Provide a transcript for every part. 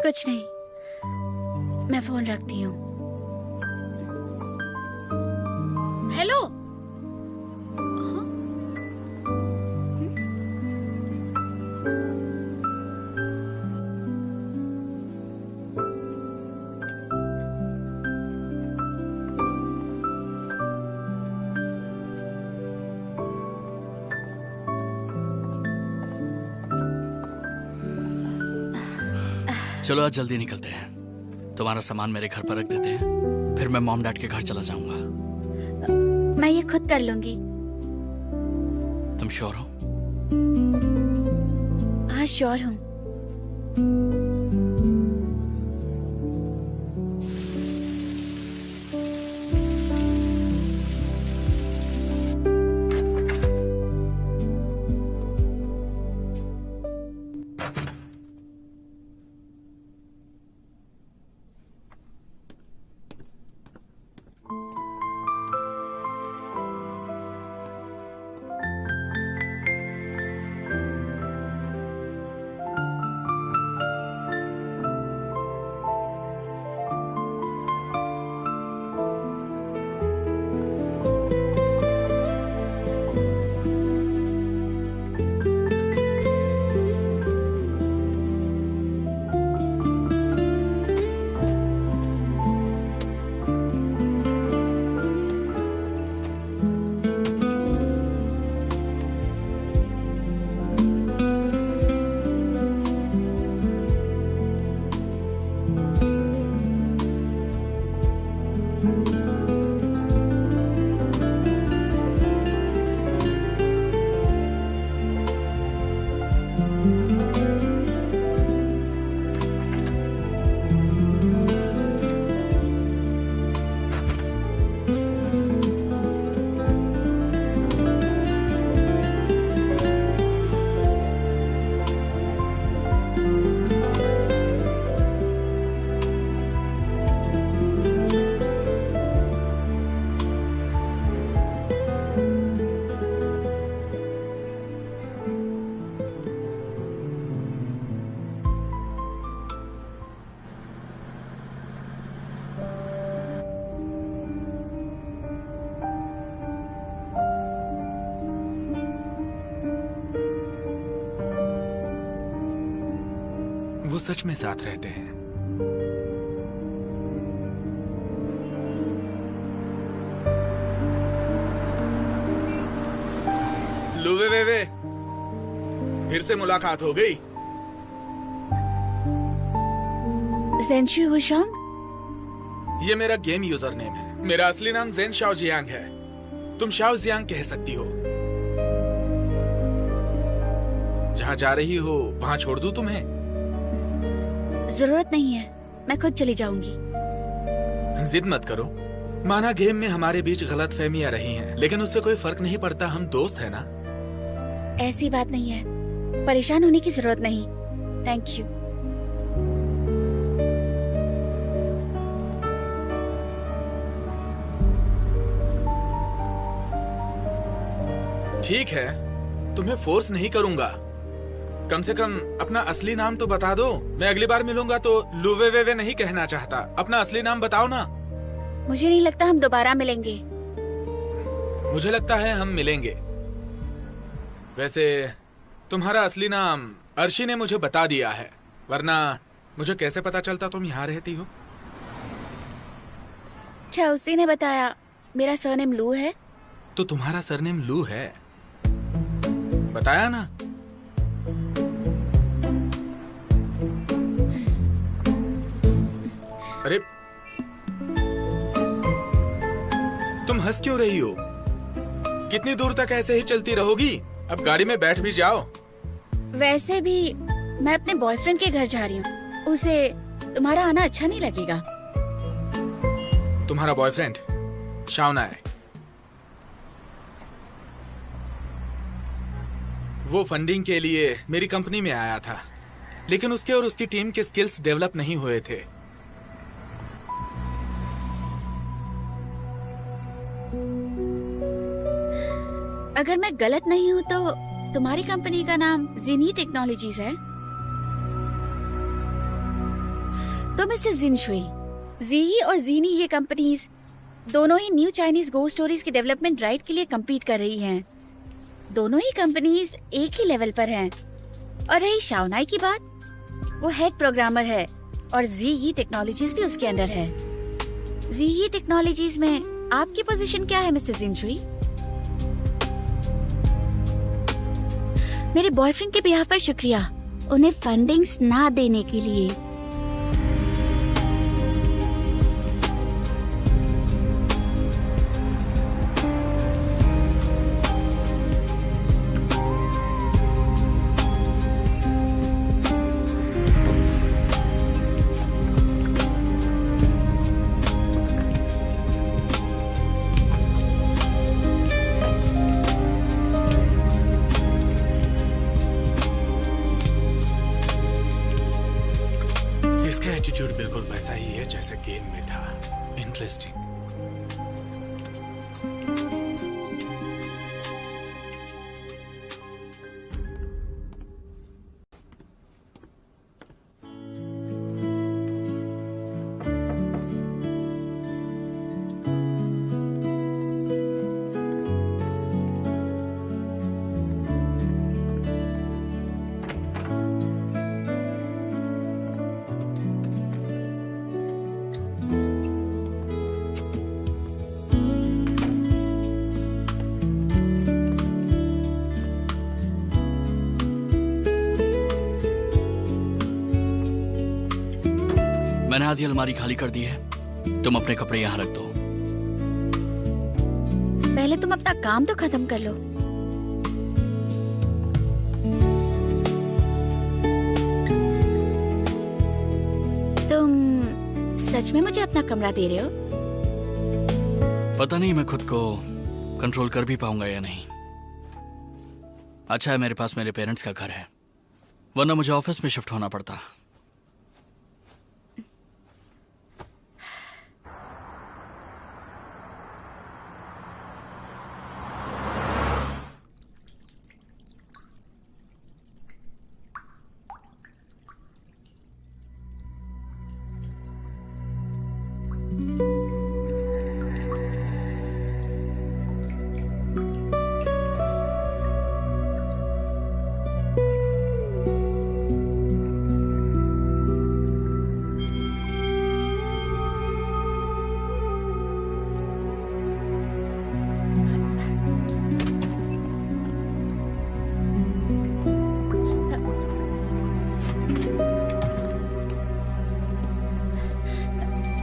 कुछ नहीं, मैं फोन रखती हूँ। हेलो। चलो आज जल्दी निकलते हैं। तुम्हारा सामान मेरे घर पर रख देते हैं, फिर मैं मॉम डैड के घर चला जाऊंगा। मैं ये खुद कर लूंगी। तुम श्योर हो? हाँ श्योर हूँ। वो सच में साथ रहते हैं। लुवे वे फिर से मुलाकात हो गई। ज़ेनशु वुशोंग? ये मेरा गेम यूजर नेम है। मेरा असली नाम ज़ेन शाओ जियांग है। तुम शाओ जियांग कह सकती हो। जहां जा रही हो वहां छोड़ दूं तुम्हें? जरूरत नहीं है, मैं खुद चली जाऊंगी। जिद मत करो। माना गेम में हमारे बीच गलतफहमियां रही हैं, लेकिन उससे कोई फर्क नहीं पड़ता। हम दोस्त हैं ना। ऐसी बात नहीं है, परेशान होने की जरूरत नहीं। Thank you. ठीक है, तुम्हें फोर्स नहीं करूंगा। कम से कम अपना असली नाम तो बता दो। मैं अगली बार मिलूंगा तो लुवे वे नहीं कहना चाहता। अपना असली नाम बताओ ना। मुझे नहीं लगता हम दोबारा मिलेंगे। मुझे लगता है हम मिलेंगे। वैसे तुम्हारा असली नाम अर्शी ने मुझे बता दिया है, वरना मुझे कैसे पता चलता तुम यहाँ रहती हो? क्या उसी ने बताया मेरा सरनेम लू है? तो तुम्हारा सरनेम लू है, बताया ना। अरे तुम हंस क्यों रही हो? कितनी दूर तक ऐसे ही चलती रहोगी? अब गाड़ी में बैठ भी जाओ। वैसे भी मैं अपने बॉयफ्रेंड के घर जा रही हूँ, उसे तुम्हारा आना अच्छा नहीं लगेगा। तुम्हारा बॉयफ्रेंड शाओना है। वो फंडिंग के लिए मेरी कंपनी में आया था, लेकिन उसके और उसकी टीम के स्किल्स डेवलप नहीं हुए थे। अगर मैं गलत नहीं हूँ तो तुम्हारी कंपनी का नाम जिनी टेक्नोलॉजीज है। तो मिस्टर जिनशुई, जीही और जीनी ये कंपनीज दोनों ही न्यू चाइनीज घोस्ट स्टोरीज के डेवलपमेंट राइट के लिए compete कर रही हैं। दोनों ही कंपनीज एक ही लेवल पर हैं। और रही शाओनाई की बात, वो हेड प्रोग्रामर है और जीही टेक्नोलॉजीज भी उसके अंदर है। जीही टेक्नोलॉजीज में आपकी पोजीशन क्या है मिस्टर जिनशुई? मेरे बॉयफ्रेंड के बिहाफ पर शुक्रिया उन्हें फंडिंग्स ना देने के लिए। एटीट्यूड बिल्कुल वैसा ही है जैसे गेम में था। इंटरेस्टिंग। मैंने आधी अलमारी खाली कर दी है, तुम अपने कपड़े यहाँ रख दो। पहले तुम अपना काम तो खत्म कर लो। तुम सच में मुझे अपना कमरा दे रहे हो? पता नहीं मैं खुद को कंट्रोल कर भी पाऊंगा या नहीं। अच्छा है मेरे पास मेरे पेरेंट्स का घर है, वरना मुझे ऑफिस में शिफ्ट होना पड़ता।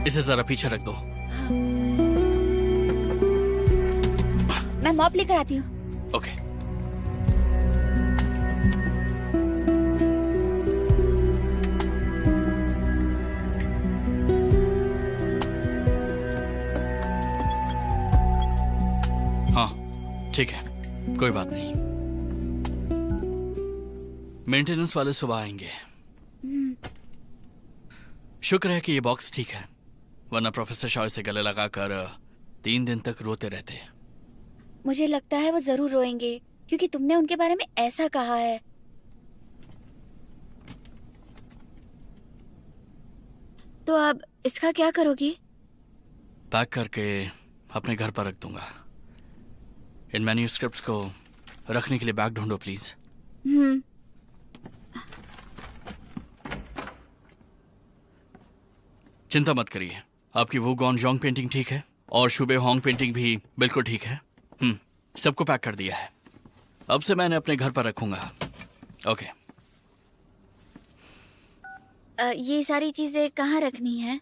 इसे जरा पीछे रख दो। मैं मॉप लेकर आती हूँ। ओके। हाँ ठीक है, कोई बात नहीं। मेंटेनेंस वाले सुबह आएंगे। शुक्र है कि ये बॉक्स ठीक है, वरना प्रोफेसर शॉय से गले लगाकर 3 दिन तक रोते रहते। मुझे लगता है वो जरूर रोएंगे क्योंकि तुमने उनके बारे में ऐसा कहा है। तो अब इसका क्या करोगी? पैक करके अपने घर पर रख दूंगा। इन मैन्यूस्क्रिप्ट्स को रखने के लिए बैग ढूंढो प्लीज। चिंता मत करिए, आपकी वो गॉन्जोंग पेंटिंग ठीक है और शुबे होंग पेंटिंग भी बिल्कुल ठीक है। सबको पैक कर दिया है। अब से मैंने अपने घर पर रखूंगा। ओके। ये सारी चीजें कहाँ रखनी है?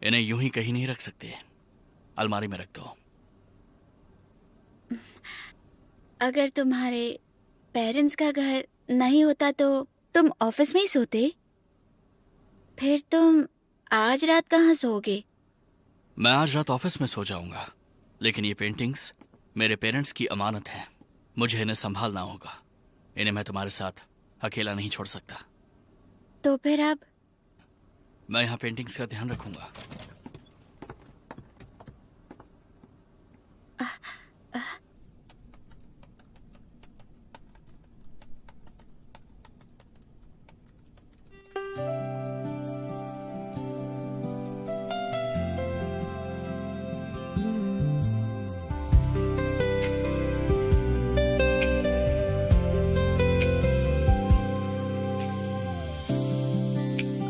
इन्हें यूं ही कहीं नहीं रख सकते, अलमारी में रख दो। अगर तुम्हारे पेरेंट्स का घर नहीं होता तो तुम ऑफिस में ही सोते? फिर तुम आज रात कहाँ सोओगे? मैं आज रात ऑफिस में सो जाऊंगा, लेकिन ये पेंटिंग्स मेरे पेरेंट्स की अमानत हैं। मुझे इन्हें संभालना होगा। इन्हें मैं तुम्हारे साथ अकेला नहीं छोड़ सकता। तो फिर अब? मैं यहाँ पेंटिंग्स का ध्यान रखूंगा।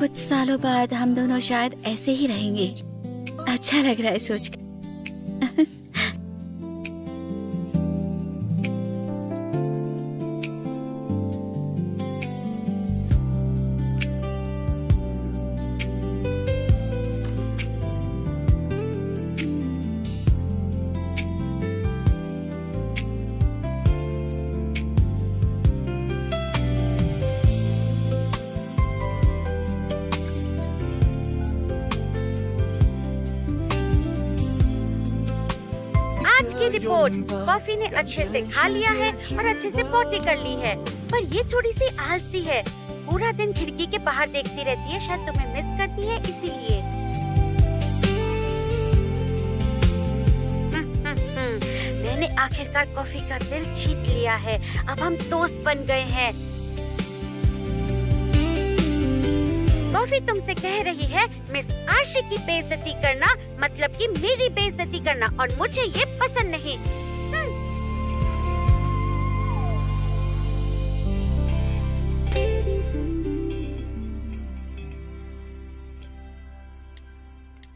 कुछ सालों बाद हम दोनों शायद ऐसे ही रहेंगे। अच्छा लग रहा है सोचकर। रिपोर्ट, कॉफी ने अच्छे से खा लिया है और अच्छे से पोटी कर ली है, पर ये थोड़ी सी आलसी है। पूरा दिन खिड़की के बाहर देखती रहती है, शायद तुम्हें मिस करती है इसीलिए। मैंने आखिरकार कॉफी का दिल जीत लिया है, अब हम दोस्त बन गए हैं। कॉफी तुमसे कह रही है मिस आर्शी की बेइज्जती करना मतलब कि मेरी बेइज्जती करना, और मुझे ये पसंद नहीं।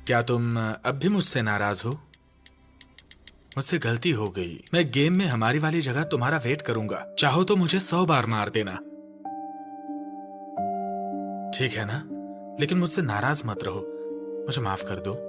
क्या तुम अब भी मुझसे नाराज हो? मुझसे गलती हो गई। मैं गेम में हमारी वाली जगह तुम्हारा वेट करूंगा। चाहो तो मुझे 100 बार मार देना, ठीक है ना? लेकिन मुझसे नाराज मत रहो। मुझे माफ कर दो।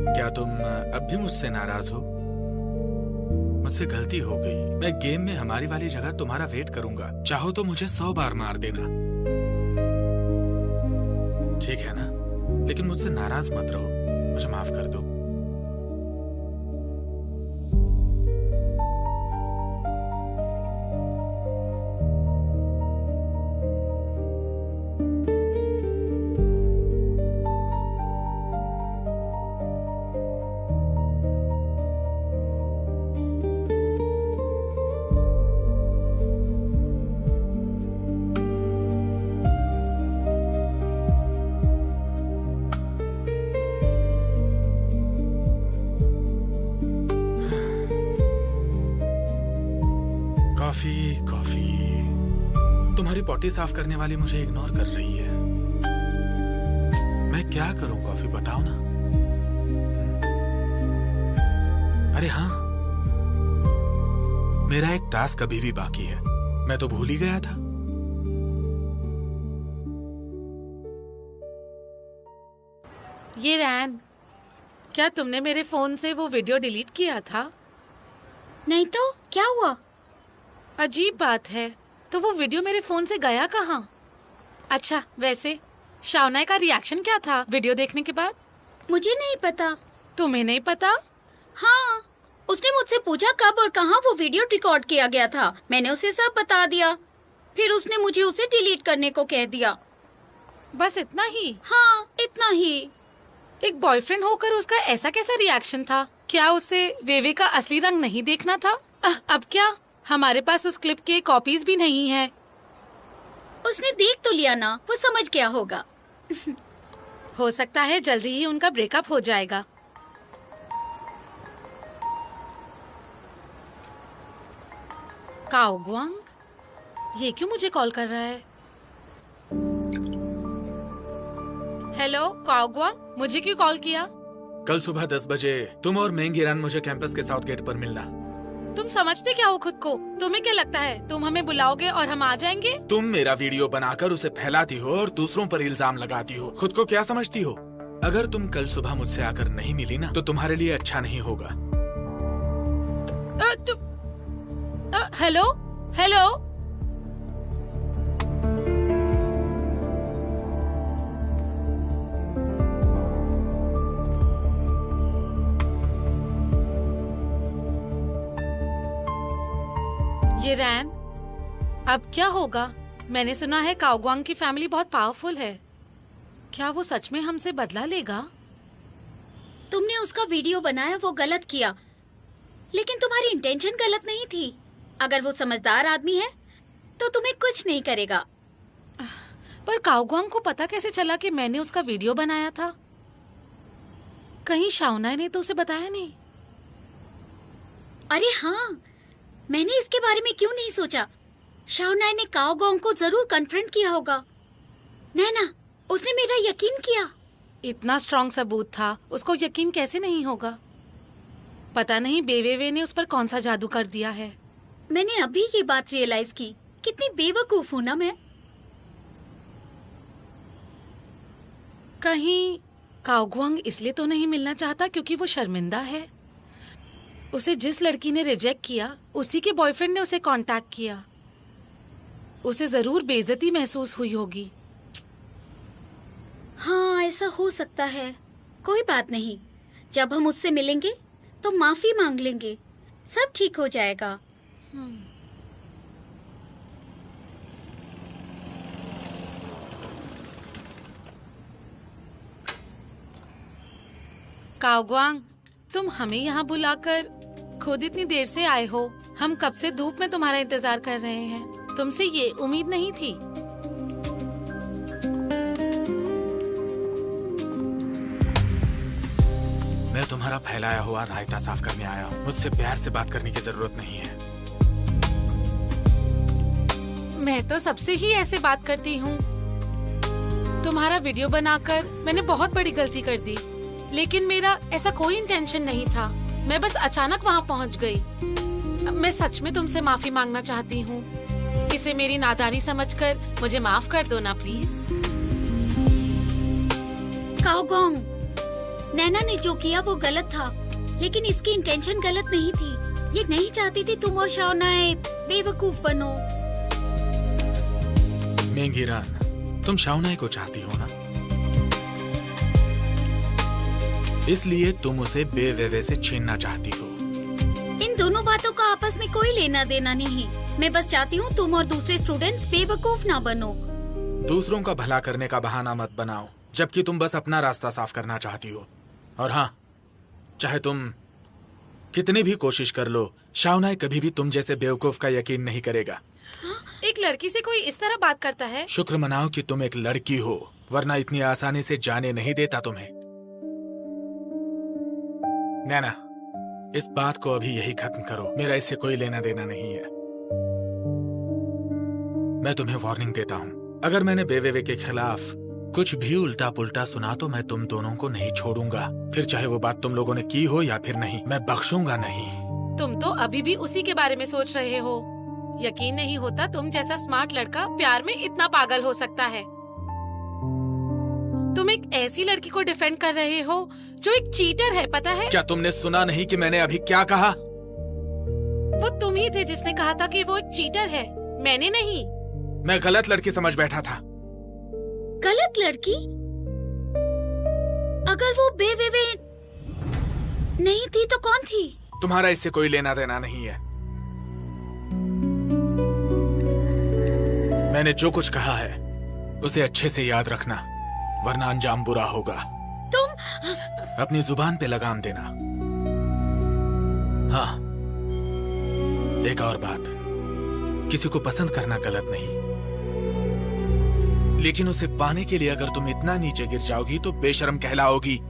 क्या तुम अब भी मुझसे नाराज हो? मुझसे गलती हो गई। मैं गेम में हमारी वाली जगह तुम्हारा वेट करूंगा। चाहो तो मुझे 100 बार मार देना, ठीक है ना? लेकिन मुझसे नाराज मत रहो। मुझे माफ कर दो। कॉफी कॉफी, तुम्हारी पॉटी साफ करने वाली मुझे इग्नोर कर रही है। मैं क्या करूं कॉफी, बताओ ना। अरे हाँ, मेरा एक टास्क अभी भी बाकी है। मैं तो भूल ही गया था। ये रैन, क्या तुमने मेरे फोन से वो वीडियो डिलीट किया था? नहीं तो क्या हुआ? अजीब बात है, तो वो वीडियो मेरे फोन से गया कहाँ? अच्छा, वैसे शावनाई का रिएक्शन क्या था वीडियो देखने के बाद? मुझे नहीं पता। तुम्हें नहीं पता? हाँ, उसने मुझसे पूछा कब और कहाँ वो वीडियो रिकॉर्ड किया गया था। मैंने उसे सब बता दिया। फिर उसने मुझे उसे डिलीट करने को कह दिया। बस इतना ही? हाँ, इतना ही। एक बॉयफ्रेंड होकर उसका ऐसा कैसा रिएक्शन था? क्या उसे वेवे का असली रंग नहीं देखना था? अब क्या? हमारे पास उस क्लिप के कॉपीज भी नहीं है। उसने देख तो लिया ना, वो समझ गया होगा। हो सकता है जल्दी ही उनका ब्रेकअप हो जाएगा। काओ गुआंग, ये क्यों मुझे कॉल कर रहा है? हेलो काओ गुआंग, मुझे क्यों कॉल किया? कल सुबह 10 बजे तुम और मेंगिरान मुझे कैंपस के साउथ गेट पर मिलना। तुम समझते क्या हो खुद को? तुम्हें क्या लगता है तुम हमें बुलाओगे और हम आ जाएंगे? तुम मेरा वीडियो बनाकर उसे फैलाती हो और दूसरों पर इल्जाम लगाती हो। खुद को क्या समझती हो? अगर तुम कल सुबह मुझसे आकर नहीं मिली ना, तो तुम्हारे लिए अच्छा नहीं होगा। हेलो हेलो, ये रैन, अब क्या होगा? मैंने सुना है काओगवांग की फैमिली बहुत पावरफुल है। क्या वो सच में हमसे बदला लेगा? तुमने उसका वीडियो बनाया, वो गलत किया, लेकिन तुम्हारी इंटेंशन गलत नहीं थी। अगर वो समझदार आदमी है तो तुम्हें कुछ नहीं करेगा। पर काओगवांग को पता कैसे चला कि मैंने उसका वीडियो बनाया था? कहीं शाओनाई ने तो उसे बताया नहीं? अरे हाँ, मैंने इसके बारे में क्यों नहीं सोचा। शाओनाई ने काओगवांग को जरूर कन्फ्रंट किया होगा। नैना, उसने मेरा यकीन किया। इतना स्ट्रॉन्ग सबूत था, उसको यकीन कैसे नहीं होगा? पता नहीं बेवेवे ने उस पर कौन सा जादू कर दिया है। मैंने अभी ये बात रियलाइज की, कितनी बेवकूफ हूँ ना मैं। कहीं काओगवांग इसलिए तो नहीं मिलना चाहता क्योंकि वो शर्मिंदा है? उसे जिस लड़की ने रिजेक्ट किया उसी के बॉयफ्रेंड ने उसे कांटेक्ट किया। उसे जरूर बेइज्जती महसूस हुई होगी। हाँ, ऐसा हो सकता है। कोई बात नहीं, जब हम उससे मिलेंगे तो माफी मांग लेंगे, सब ठीक हो जाएगा। काओगवांग, तुम हमें यहाँ बुलाकर खुद इतनी देर से आए हो। हम कब से धूप में तुम्हारा इंतजार कर रहे हैं। तुमसे ये उम्मीद नहीं थी। मैं तुम्हारा फैलाया हुआ रायता साफ करने आया हूँ। मुझसे प्यार से बात करने की जरूरत नहीं है। मैं तो सबसे ही ऐसे बात करती हूँ। तुम्हारा वीडियो बनाकर मैंने बहुत बड़ी गलती कर दी, लेकिन मेरा ऐसा कोई इंटेंशन नहीं था। मैं बस अचानक वहाँ पहुँच गई। मैं सच में तुमसे माफी मांगना चाहती हूँ। इसे मेरी नादानी समझकर मुझे माफ कर दो ना प्लीज। काओगवांग, नैना ने जो किया वो गलत था, लेकिन इसकी इंटेंशन गलत नहीं थी। ये नहीं चाहती थी तुम और शाओनाई बेवकूफ बनो। मेंगिरान, तुम शाओनाई को चाहती हो ना, इसलिए तुम उसे बेवेवे से छीनना चाहती हो। इन दोनों बातों का आपस में कोई लेना देना नहीं। मैं बस चाहती हूँ तुम और दूसरे स्टूडेंट्स बेवकूफ ना बनो। दूसरों का भला करने का बहाना मत बनाओ, जबकि तुम बस अपना रास्ता साफ करना चाहती हो। और हाँ, चाहे तुम कितनी भी कोशिश कर लो, शाओनाई कभी भी तुम जैसे बेवकूफ का यकीन नहीं करेगा। एक लड़की से कोई इस तरह बात करता है? शुक्र मनाओ कि तुम एक लड़की हो, वरना इतनी आसानी से जाने नहीं देता तुम्हें। नैना, इस बात को अभी यही खत्म करो। मेरा इससे कोई लेना देना नहीं है। मैं तुम्हें वार्निंग देता हूँ, अगर मैंने बेवेवे के खिलाफ कुछ भी उल्टा पुल्टा सुना तो मैं तुम दोनों को नहीं छोड़ूंगा। फिर चाहे वो बात तुम लोगों ने की हो या फिर नहीं, मैं बख्शूंगा नहीं। तुम तो अभी भी उसी के बारे में सोच रहे हो। यकीन नहीं होता तुम जैसा स्मार्ट लड़का प्यार में इतना पागल हो सकता है। तुम एक ऐसी लड़की को डिफेंड कर रहे हो जो एक चीटर है, पता है? क्या तुमने सुना नहीं कि मैंने अभी क्या कहा? वो तुम ही थे जिसने कहा था कि वो एक चीटर है, मैंने नहीं। मैं गलत लड़की समझ बैठा था। गलत लड़की? अगर वो बेवेवे नहीं थी तो कौन थी? तुम्हारा इससे कोई लेना देना नहीं है। मैंने जो कुछ कहा है उसे अच्छे से याद रखना, वरना अंजाम बुरा होगा। तुम अपनी जुबान पे लगाम देना। हाँ, एक और बात, किसी को पसंद करना गलत नहीं, लेकिन उसे पाने के लिए अगर तुम इतना नीचे गिर जाओगी तो बेशर्म कहलाओगी।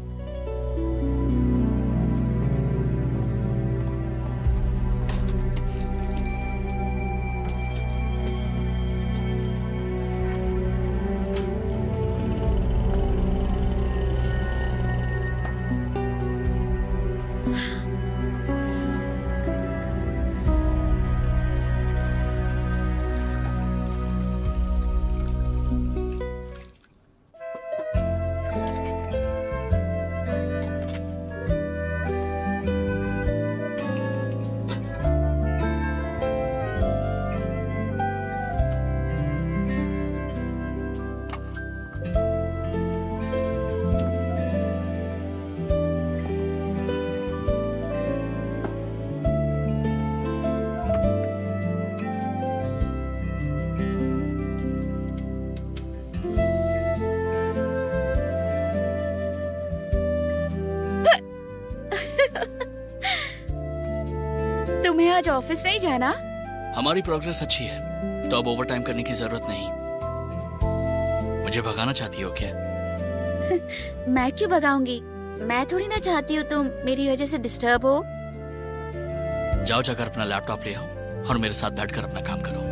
आज ऑफिस नहीं जाना? हमारी प्रोग्रेस अच्छी है तो अब ओवर टाइम करने की जरूरत नहीं। मुझे भगाना चाहती हो क्या? मैं क्यों भगाऊंगी? मैं थोड़ी ना चाहती हूँ तुम मेरी वजह से डिस्टर्ब हो। जाओ जाकर अपना लैपटॉप ले आओ और मेरे साथ बैठकर अपना काम करो।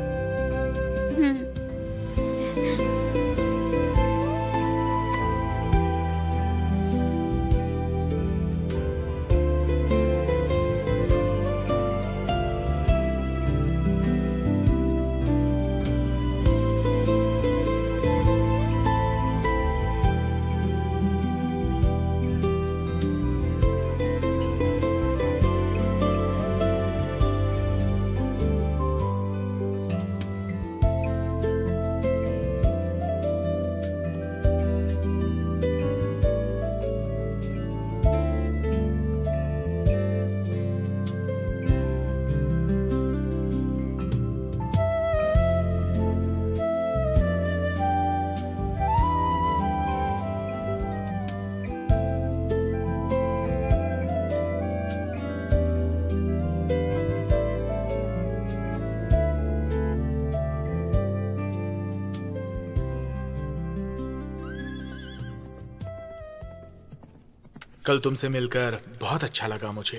कल तुमसे मिलकर बहुत अच्छा लगा मुझे।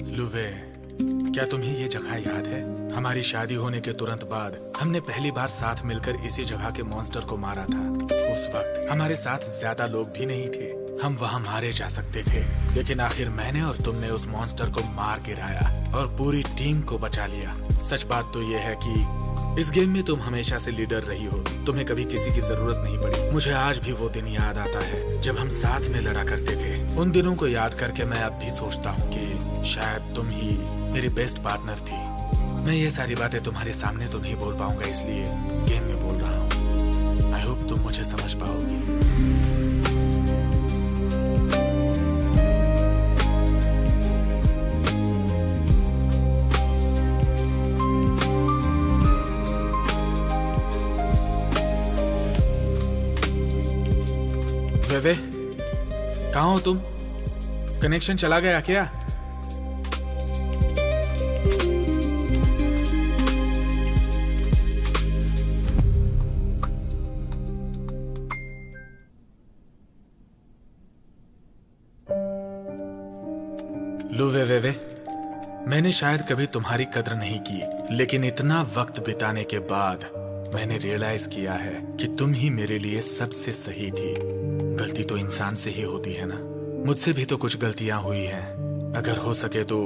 लुवे, क्या तुम्हें ये जगह याद है? हमारी शादी होने के तुरंत बाद हमने पहली बार साथ मिलकर इसी जगह के मॉन्स्टर को मारा था। उस वक्त हमारे साथ ज्यादा लोग भी नहीं थे, हम वहाँ मारे जा सकते थे, लेकिन आखिर मैंने और तुमने उस मॉन्स्टर को मार गिराया और पूरी टीम को बचा लिया। सच बात तो ये है कि इस गेम में तुम हमेशा से लीडर रही हो, तुम्हें कभी किसी की जरूरत नहीं पड़ी। मुझे आज भी वो दिन याद आता है जब हम साथ में लड़ा करते थे। उन दिनों को याद करके मैं अब भी सोचता हूँ कि शायद तुम ही मेरी बेस्ट पार्टनर थी। मैं ये सारी बातें तुम्हारे सामने तो नहीं बोल पाऊंगा, इसलिए गेम में बोल रहा हूँ। आई होप तुम मुझे समझ पाओगी। वेवे, कहाँ हो तुम? कनेक्शन चला गया क्या? लुवे वेवे, मैंने शायद कभी तुम्हारी कद्र नहीं की, लेकिन इतना वक्त बिताने के बाद मैंने रियलाइज किया है कि तुम ही मेरे लिए सबसे सही थी। गलती तो इंसान से ही होती है ना। मुझसे भी तो कुछ गलतियां हुई हैं। अगर हो सके तो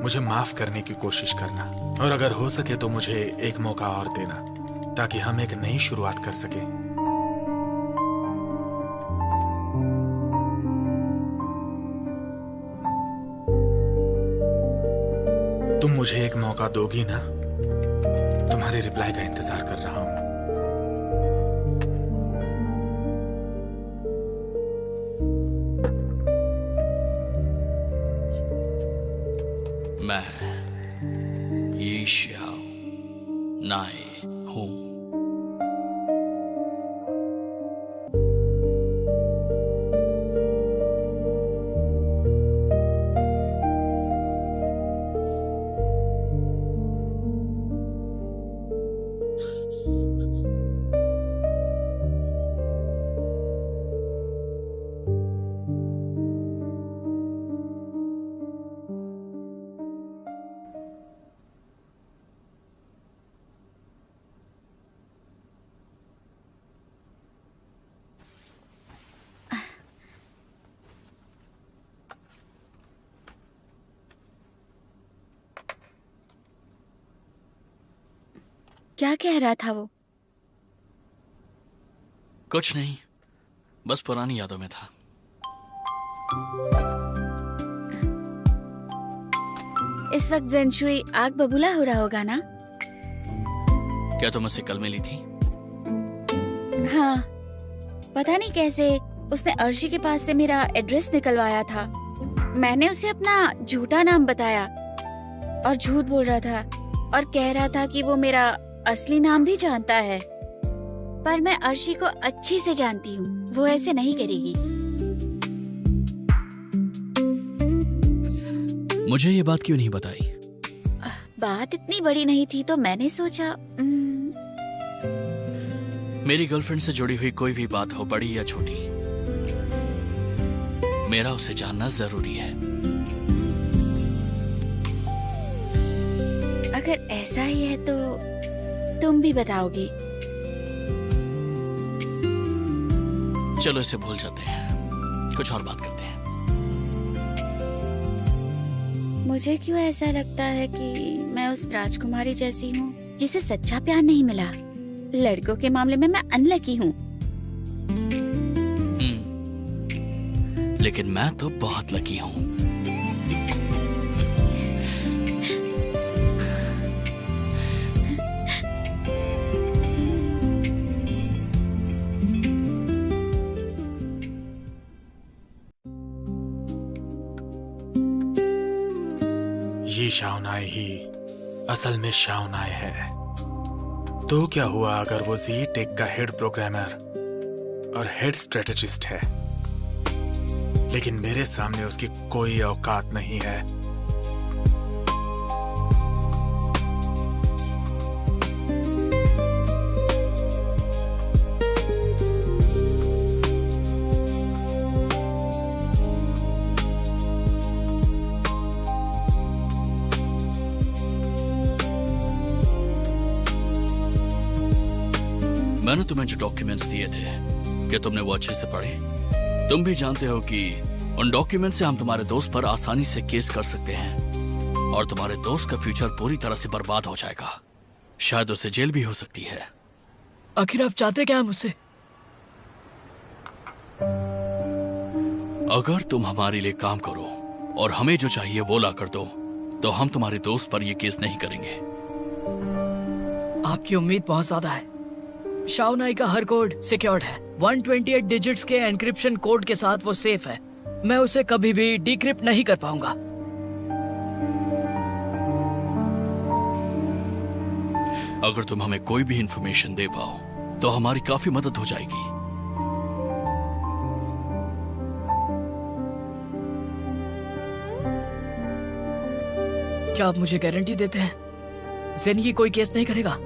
मुझे माफ करने की कोशिश करना, और अगर हो सके तो मुझे एक मौका और देना, ताकि हम एक नई शुरुआत कर सके। तुम मुझे एक मौका दोगी ना? तुम्हारे रिप्लाई का इंतजार कर रहा हूं। मैं ये शाओ नाए हूं। क्या कह रहा था वो? कुछ नहीं, बस पुरानी यादों में था। इस वक्त जेंशुई आग बबूला हो रहा होगा ना? क्या तुम उससे कल मिली थी? हाँ, पता नहीं कैसे उसने अर्शी के पास से मेरा एड्रेस निकलवाया था। मैंने उसे अपना झूठा नाम बताया और झूठ बोल रहा था और कह रहा था कि वो मेरा असली नाम भी जानता है। पर मैं अर्शी को अच्छी से जानती हूँ, वो ऐसे नहीं करेगी। मुझे ये बात क्यों नहीं बताई? बात इतनी बड़ी नहीं थी तो मैंने सोचा मेरी गर्लफ्रेंड से जुड़ी हुई कोई भी बात हो, बड़ी या छोटी, मेरा उसे जानना जरूरी है। अगर ऐसा ही है तो तुम भी बताओगी? चलो इसे भूल जाते हैं, कुछ और बात करते हैं। मुझे क्यों ऐसा लगता है कि मैं उस राजकुमारी जैसी हूँ जिसे सच्चा प्यार नहीं मिला। लड़कों के मामले में मैं अनलकी हूँ। लेकिन मैं तो बहुत लकी हूँ। ये शाओनाई ही असल में शाओनाई है। तो क्या हुआ अगर वो जी टेक का हेड प्रोग्रामर और हेड स्ट्रेटेजिस्ट है, लेकिन मेरे सामने उसकी कोई औकात नहीं है। मैंने तुम्हें जो डॉक्यूमेंट्स दिए थे, क्या तुमने वो अच्छे से पढ़े? तुम भी जानते हो कि उन डॉक्यूमेंट से हम तुम्हारे दोस्त पर आसानी से केस कर सकते हैं और तुम्हारे दोस्त का फ्यूचर पूरी तरह से बर्बाद हो जाएगा। शायद उसे जेल भी हो सकती है। आखिर आप चाहते क्या हैं मुझसे? अगर तुम हमारे लिए काम करो और हमें जो चाहिए वो ला कर दो, तो हम तुम्हारे दोस्त पर यह केस नहीं करेंगे। आपकी उम्मीद बहुत ज्यादा है। शाओनाई का हर कोड सिक्योर्ड है। 128 डिजिट्स के एन्क्रिप्शन कोड के साथ वो सेफ है। मैं उसे कभी भी डिक्रिप्ट नहीं कर पाऊंगा। अगर तुम हमें कोई भी इंफॉर्मेशन दे पाओ तो हमारी काफी मदद हो जाएगी। क्या आप मुझे गारंटी देते हैं जिंदगी कोई केस नहीं करेगा?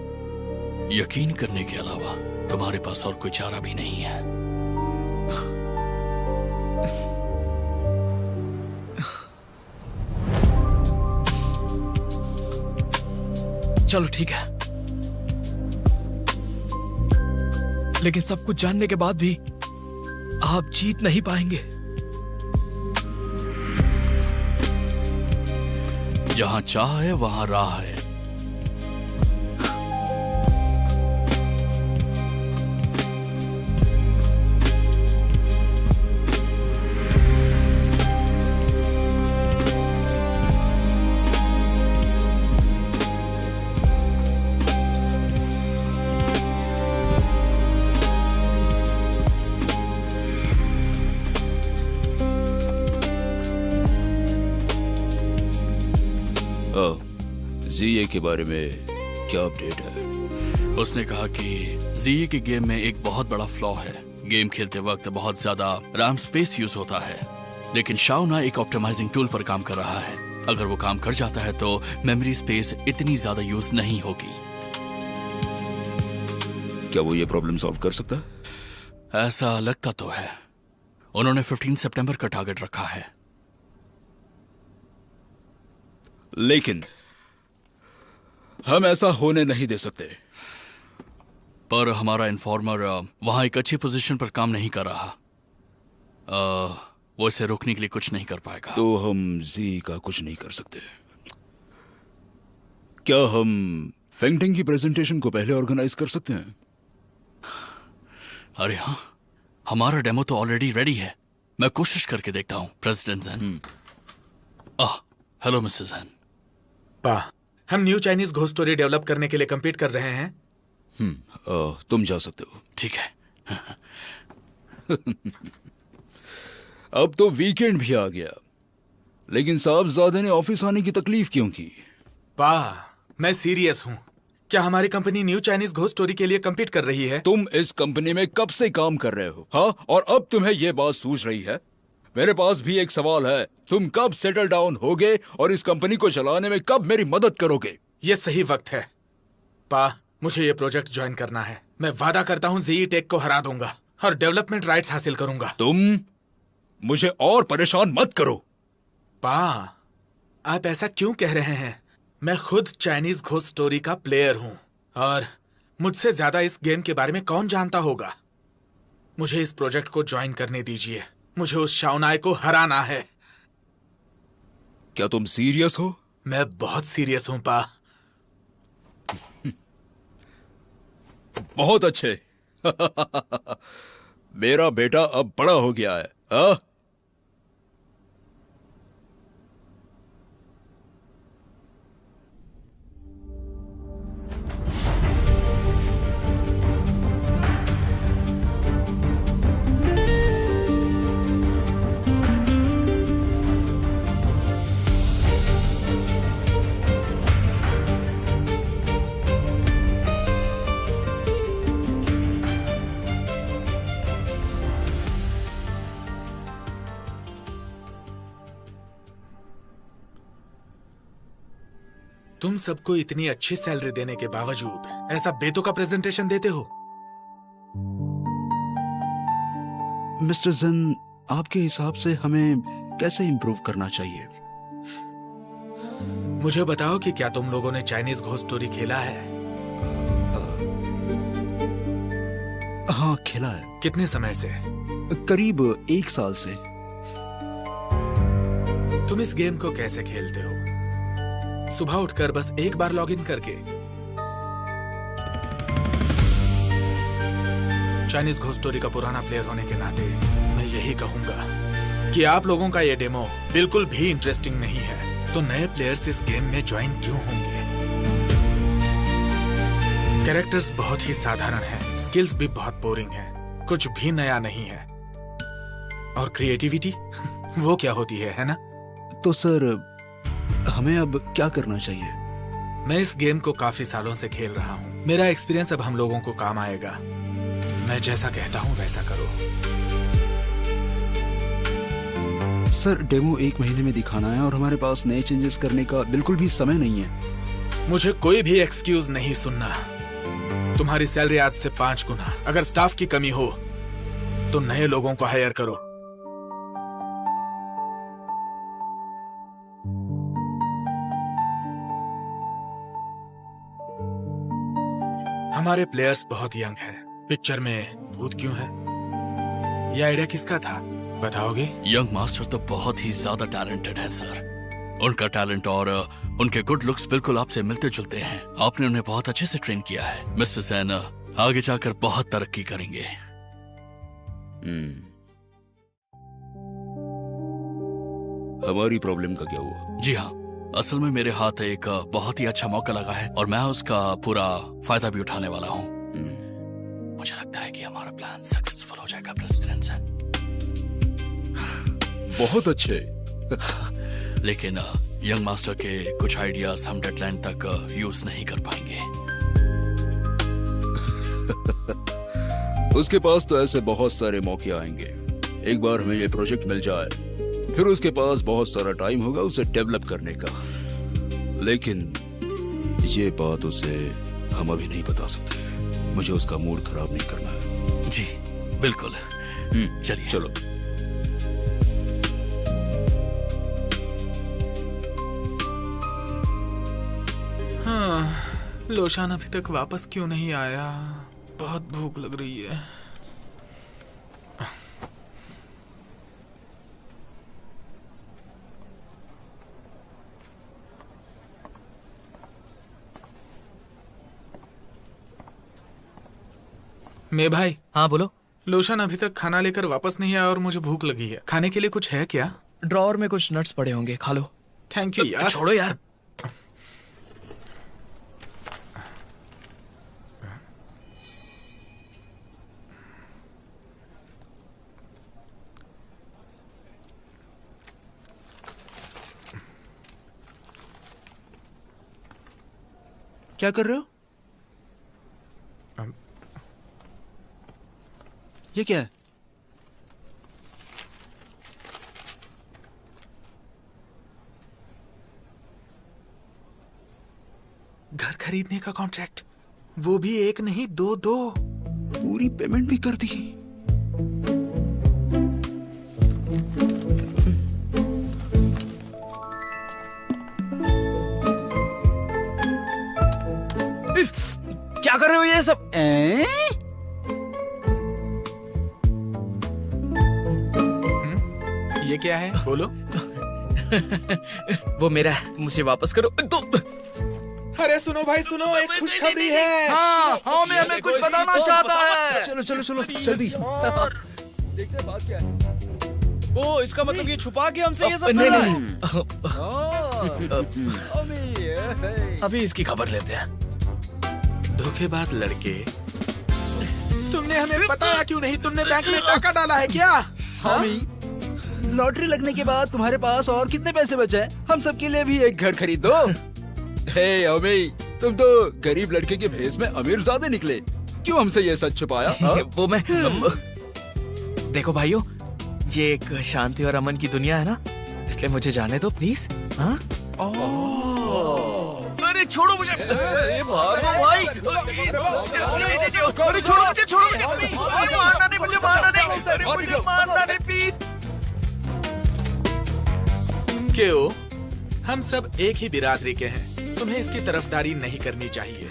यकीन करने के अलावा तुम्हारे पास और कोई चारा भी नहीं है। चलो ठीक है, लेकिन सब कुछ जानने के बाद भी आप जीत नहीं पाएंगे। जहां चाह है वहां राह है। जीए के बारे में क्या अपडेट है? उसने कहा कि जीए के गेम में एक बहुत बड़ा फ्लॉ है। गेम खेलते वक्त बहुत ज्यादा रैम स्पेस यूज होता है, लेकिन शाओना एक ऑप्टिमाइजिंग टूल पर काम कर रहा है। अगर वो काम कर जाता है तो मेमोरी स्पेस इतनी ज्यादा यूज नहीं होगी। क्या वो ये प्रॉब्लम सॉल्व कर सकता है? ऐसा लगता तो है। उन्होंने 15 सितंबर का टारगेट रखा है। लेकिन हम ऐसा होने नहीं दे सकते। पर हमारा इन्फॉर्मर वहां एक अच्छी पोजीशन पर काम नहीं कर रहा। वो इसे रोकने के लिए कुछ नहीं कर पाएगा। तो हम जी का कुछ नहीं कर सकते। क्या हम फेंगटिंग की प्रेजेंटेशन को पहले ऑर्गेनाइज कर सकते हैं? अरे हाँ, हमारा डेमो तो ऑलरेडी रेडी है। मैं कोशिश करके देखता हूँ। President Jain. Hello mister Jain. पा, हम new Chinese ghost story develop करने के लिए compete कर रहे हैं। तुम जा सकते हो। ठीक है। अब तो वीकेंड भी आ गया, लेकिन साहबजादे ने ऑफिस आने की तकलीफ क्यों की? पा, मैं सीरियस हूँ। क्या हमारी company new Chinese ghost story के लिए कम्पीट कर रही है? तुम इस कंपनी में कब से काम कर रहे हो, हाँ? और अब तुम्हें ये बात सूझ रही है? मेरे पास भी एक सवाल है, तुम कब सेटल डाउन होगे और इस कंपनी को चलाने में कब मेरी मदद करोगे? ये सही वक्त है पा, मुझे ये प्रोजेक्ट ज्वाइन करना है। मैं वादा करता हूँ जीई टेक को हरा दूंगा और डेवलपमेंट राइट्स हासिल करूंगा। तुम मुझे और परेशान मत करो। पा, आप ऐसा क्यों कह रहे हैं? मैं खुद चाइनीज घोस्ट स्टोरी का प्लेयर हूं और मुझसे ज्यादा इस गेम के बारे में कौन जानता होगा। मुझे इस प्रोजेक्ट को ज्वाइन करने दीजिए। मुझे उस शाओनाई को हराना है। क्या तुम सीरियस हो? मैं बहुत सीरियस हूं पा। बहुत अच्छे। मेरा बेटा अब बड़ा हो गया है, हाँ? तुम सबको इतनी अच्छी सैलरी देने के बावजूद ऐसा बेतुका प्रेजेंटेशन देते हो। मिस्टर जन, आपके हिसाब से हमें कैसे इम्प्रूव करना चाहिए? मुझे बताओ कि क्या तुम लोगों ने चाइनीज घोस्ट स्टोरी खेला है? हाँ, खेला है। कितने समय से? करीब 1 साल से। तुम इस गेम को कैसे खेलते हो? सुबह उठकर बस एक बार लॉगिन करके? चाइनीज घोस्ट स्टोरी का पुराना प्लेयर होने के नाते मैं यही कहूंगा कि आप लोगों का ये डेमो बिल्कुल भी इंटरेस्टिंग नहीं है। तो नए प्लेयर्स इस गेम में ज्वाइन क्यों होंगे? कैरेक्टर्स बहुत ही साधारण हैं, स्किल्स भी बहुत बोरिंग हैं, कुछ भी नया नहीं है। और क्रिएटिविटी वो क्या होती है ना? तो सर, हमें अब क्या करना चाहिए? मैं इस गेम को काफी सालों से खेल रहा हूँ। मेरा एक्सपीरियंस अब हम लोगों को काम आएगा। मैं जैसा कहता हूँ वैसा करो। सर, डेमो 1 महीने में दिखाना है और हमारे पास नए चेंजेस करने का बिल्कुल भी समय नहीं है। मुझे कोई भी एक्सक्यूज नहीं सुनना। तुम्हारी सैलरी आज से 5 गुना। अगर स्टाफ की कमी हो तो नए लोगों को हायर करो। हमारे प्लेयर्स बहुत यंग हैं। पिक्चर में भूत क्यों है? यह आइडिया किसका था, बताओगे? यंग मास्टर तो बहुत ही ज्यादा टैलेंटेड है सर। उनका टैलेंट और उनके गुड लुक्स बिल्कुल आपसे मिलते जुलते हैं। आपने उन्हें बहुत अच्छे से ट्रेन किया है। मिस्टर सैन आगे जाकर बहुत तरक्की करेंगे। हमारी प्रॉब्लम का क्या हुआ? जी हाँ, असल में मेरे हाथ एक बहुत ही अच्छा मौका लगा है और मैं उसका पूरा फायदा भी उठाने वाला हूँ। मुझे लगता है कि हमारा प्लान सक्सेसफुल हो जाएगा प्रेसिडेंट सर। बहुत अच्छे। लेकिन यंग मास्टर के कुछ आइडियाज हम डेडलाइन तक यूज नहीं कर पाएंगे। उसके पास तो ऐसे बहुत सारे मौके आएंगे। एक बार हमें ये प्रोजेक्ट मिल जाए, फिर उसके पास बहुत सारा टाइम होगा उसे डेवलप करने का। लेकिन ये बात उसे हम अभी नहीं बता सकते। मुझे उसका मूड खराब नहीं करना है। जी बिल्कुल। चलिए चलो। हाँ, लोशान अभी तक वापस क्यों नहीं आया? बहुत भूख लग रही है। मैं भाई। हाँ बोलो। लोशन अभी तक खाना लेकर वापस नहीं आया और मुझे भूख लगी है। खाने के लिए कुछ है क्या? ड्रॉअर में कुछ नट्स पड़े होंगे, खा लो। थैंक यू यार। छोड़ो यार। क्या कर रहे हो? ये क्या है? घर खरीदने का कॉन्ट्रैक्ट, वो भी एक नहीं दो। पूरी पेमेंट भी कर दी। क्या कर रहे हो ये सब? ये क्या है? बोलो। वो मेरा है, मुझे वापस करो। तो अरे सुनो भाई सुनो, एक खुशखबरी है। हाँ, मैं हमें कुछ बताना चाहता है। चलो चलो चलो जल्दी। देखते बात क्या है। वो इसका मतलब ये छुपा के हमसे ये सब कर रहा है। अभी इसकी खबर लेते हैं। धोखेबाज लड़के, तुमने हमें बताया क्यों नहीं? तुमने बैंक में टाका डाला है क्या? हामी, लॉटरी लगने के बाद तुम्हारे पास और कितने पैसे बचे हैं? हम सबके लिए भी एक घर खरीद दो। हे हामी, तुम तो गरीब लड़के के भेष में अमीर ज़्यादा निकले। क्यों हमसे ये सच छुपाया? वो मैं देखो भाइयों, ये एक शांति और अमन की दुनिया है ना, इसलिए मुझे जाने दो प्लीज। हाँ? अरे छोड़ो मुझे। अरे भागो भाई। अरे छोड़ो मुझे, छोड़ो मुझे। मारना नहीं, मुझे मारना नहीं। अरे मुझे मारना नहीं प्लीज। क्यों? हम सब एक ही बिरादरी के हैं, तुम्हें इसकी तरफदारी नहीं करनी चाहिए।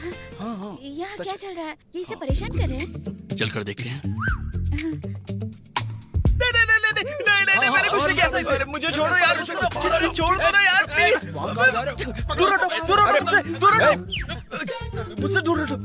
यहाँ क्या चल रहा है? ये इसे परेशान कर रहे हैं? चलकर देखते हैं। नहीं, मैंने कुछ नहीं किया। अरे मुझे छोड़ो यार, अरे छोड़ दो ना यार प्लीज। दूर हटो, दूर हटो मुझसे, दूर हटो, मुझसे दूर हटो।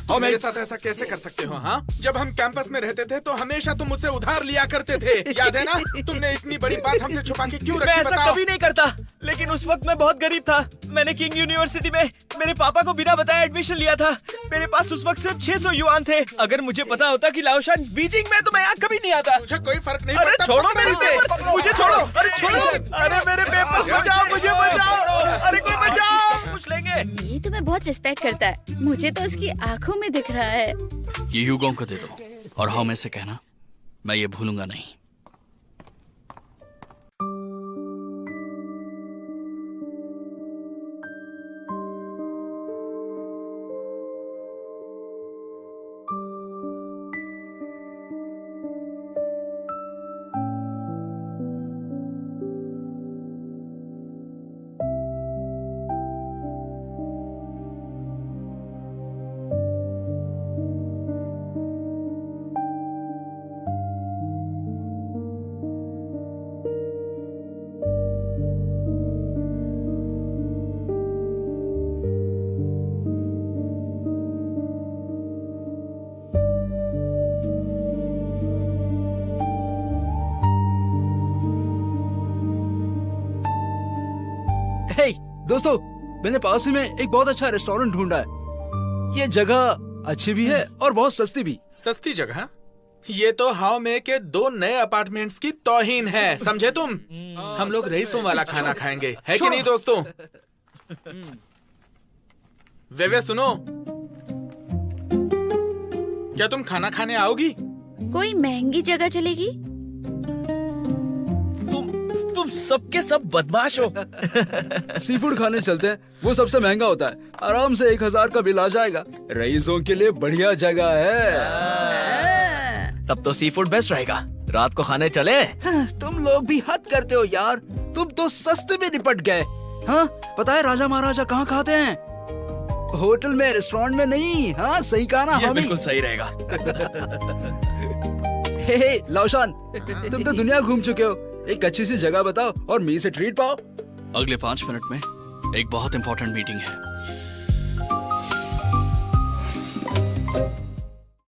हाँ, मेरे साथ ऐसा कैसे कर सकते हो? हाँ, जब हम कैंपस में रहते थे तो हमेशा तुम मुझसे उधार लिया करते थे, याद है ना? तुमने इतनी बड़ी बात हमसे छुपा के क्यों रखी? मैं ऐसा कभी नहीं करता, लेकिन उस वक्त मैं बहुत गरीब था। मैंने किंग यूनिवर्सिटी में मेरे पापा को बिना बताए एडमिशन लिया था। मेरे पास उस वक्त सिर्फ 600 युआन थे। अगर मुझे पता होता कि लाओशान बीजिंग में, तो मैं यहाँ कभी नहीं आता। मुझे कोई फर्क नहीं अरे पड़ता। छोड़ो मेरे से, मुझे छोड़ो। अरे छोड़ो, अरे मेरे पेपर्स बचाओ, मुझे बचाओ। अरे कोई बचाओ, पूछ लेंगे। ये तुम्हें बहुत रिस्पेक्ट करता है, मुझे तो उसकी आंखों में दिख रहा है। ये ह्यूगोंग को दे दो और हाँ में से कहना, मैं ये भूलूंगा नहीं। दोस्तों, मैंने पास ही में एक बहुत अच्छा रेस्टोरेंट ढूंढा है। ये जगह अच्छी भी है और बहुत सस्ती भी। सस्ती जगह? ये तो हाउ में के 2 नए अपार्टमेंट्स की तौहीन है, समझे तुम? हम लोग रईसों वाला खाना खाएंगे, है कि नहीं दोस्तों? वे सुनो, क्या तुम खाना खाने आओगी? कोई महंगी जगह चलेगी? तुम सबके सब बदमाश हो। सी फूड खाने चलते हैं, वो सबसे महंगा होता है। आराम से 1000 का बिल आ जाएगा। रईसों के लिए बढ़िया जगह है। तब तो सी फूड बेस्ट रहेगा। रात को खाने चले? तुम लोग भी हद करते हो यार, तुम तो सस्ते में निपट गए। हाँ, पता है राजा महाराजा कहाँ खाते हैं? होटल में, रेस्टोरेंट में नहीं। हाँ सही कहा ना? ये बिल्कुल सही रहेगा। हे लाओशान, तुम तो दुनिया घूम चुके हो, एक अच्छी सी जगह बताओ और मी से ट्रीट पाओ। अगले 5 मिनट में एक बहुत इंपॉर्टेंट मीटिंग है।